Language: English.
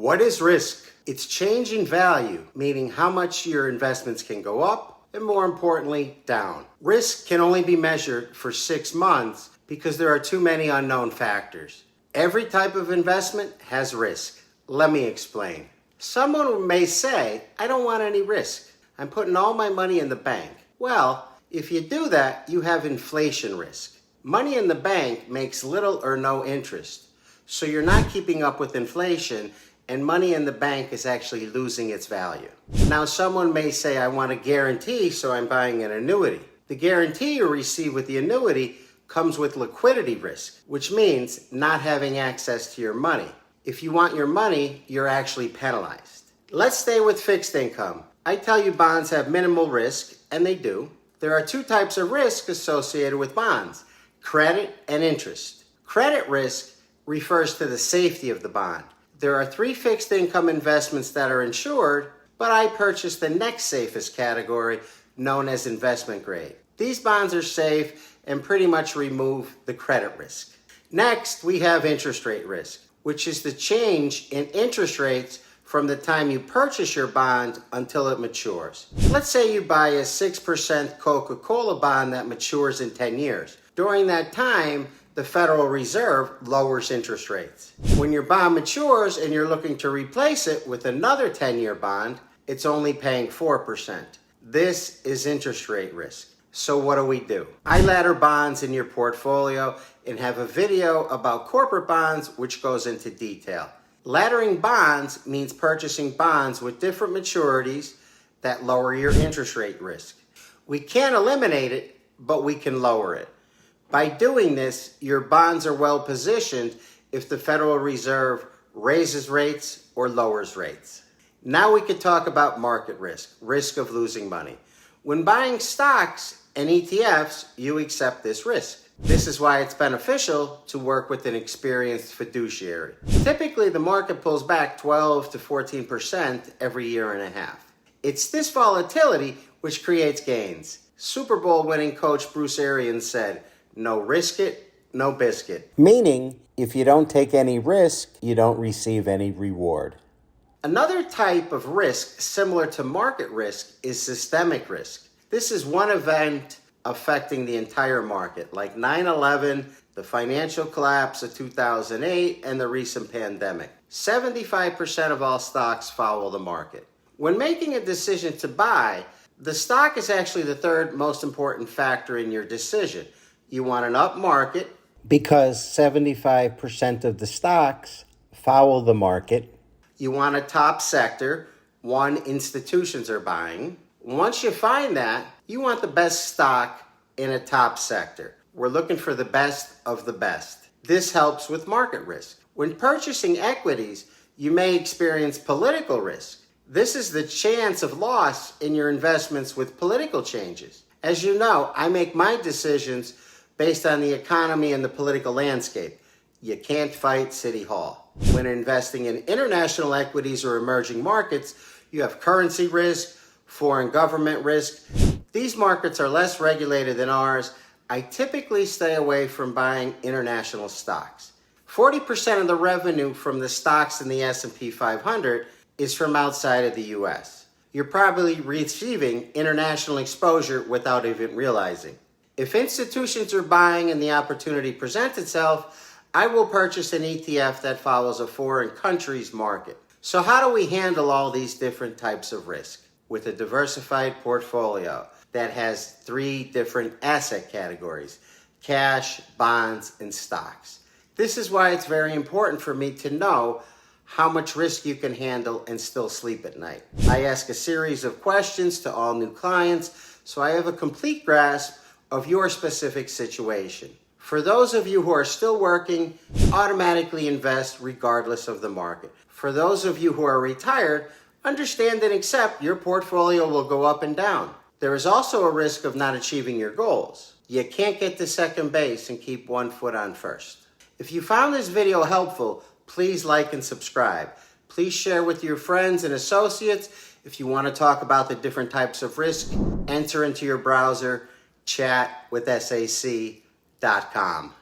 What is risk? It's change in value, meaning how much your investments can go up and, more importantly, down. Risk can only be measured for 6 months because there are too many unknown factors. Every type of investment has risk. Let me explain. Someone may say, I don't want any risk. I'm putting all my money in the bank. Well, if you do that, you have inflation risk. Money in the bank makes little or no interest. So you're not keeping up with inflation, and money in the bank is actually losing its value. Now, someone may say, I want a guarantee, so I'm buying an annuity. The guarantee you receive with the annuity comes with liquidity risk, which means not having access to your money. If you want your money, you're actually penalized. Let's stay with fixed income. I tell you bonds have minimal risk, and they do. There are 2 types of risk associated with bonds: credit and interest. Credit risk refers to the safety of the bond. There are 3 fixed income investments that are insured, but I purchased the next safest category, known as investment grade. These bonds are safe and pretty much remove the credit risk. Next, we have interest rate risk, which is the change in interest rates from the time you purchase your bond until it matures. Let's say you buy a 6% Coca-Cola bond that matures in 10 years. During that time, the Federal Reserve lowers interest rates. When your bond matures and you're looking to replace it with another 10-year bond, it's only paying 4%. This is interest rate risk. So what do? I ladder bonds in your portfolio and have a video about corporate bonds which goes into detail. Laddering bonds means purchasing bonds with different maturities that lower your interest rate risk. We can't eliminate it, but we can lower it. By doing this, your bonds are well positioned if the Federal Reserve raises rates or lowers rates. Now we could talk about market risk of losing money. When buying stocks and ETFs, you accept this risk. This is why it's beneficial to work with an experienced fiduciary. Typically, the market pulls back 12 to 14% every year and a half. It's this volatility which creates gains. Super Bowl winning coach Bruce Arians said, no risk it, no biscuit. Meaning, if you don't take any risk, you don't receive any reward. Another type of risk similar to market risk is systemic risk. This is one event affecting the entire market, like 9/11, the financial collapse of 2008, and the recent pandemic. 75% of all stocks follow the market. When making a decision to buy, the stock is actually the 3rd most important factor in your decision. You want an up market because 75% of the stocks follow the market. You want a top sector, one institutions are buying. Once you find that, you want the best stock in a top sector. We're looking for the best of the best. This helps with market risk. When purchasing equities, you may experience political risk. This is the chance of loss in your investments with political changes. As you know, I make my decisions based on the economy and the political landscape. You can't fight City Hall. When investing in international equities or emerging markets, you have currency risk, foreign government risk. These markets are less regulated than ours. I typically stay away from buying international stocks. 40% of the revenue from the stocks in the S&P 500 is from outside of the US. You're probably receiving international exposure without even realizing. If institutions are buying and the opportunity presents itself, I will purchase an ETF that follows a foreign country's market. So how do we handle all these different types of risk? With a diversified portfolio that has 3 different asset categories: cash, bonds, and stocks. This is why it's very important for me to know how much risk you can handle and still sleep at night. I ask a series of questions to all new clients, so I have a complete grasp of your specific situation. For those of you who are still working, automatically invest regardless of the market. For those of you who are retired, understand and accept your portfolio will go up and down. There is also a risk of not achieving your goals. You can't get to second base and keep one foot on first. If you found this video helpful, please like and subscribe. Please share with your friends and associates. If you want to talk about the different types of risk, enter into your browser chatwithsac.com.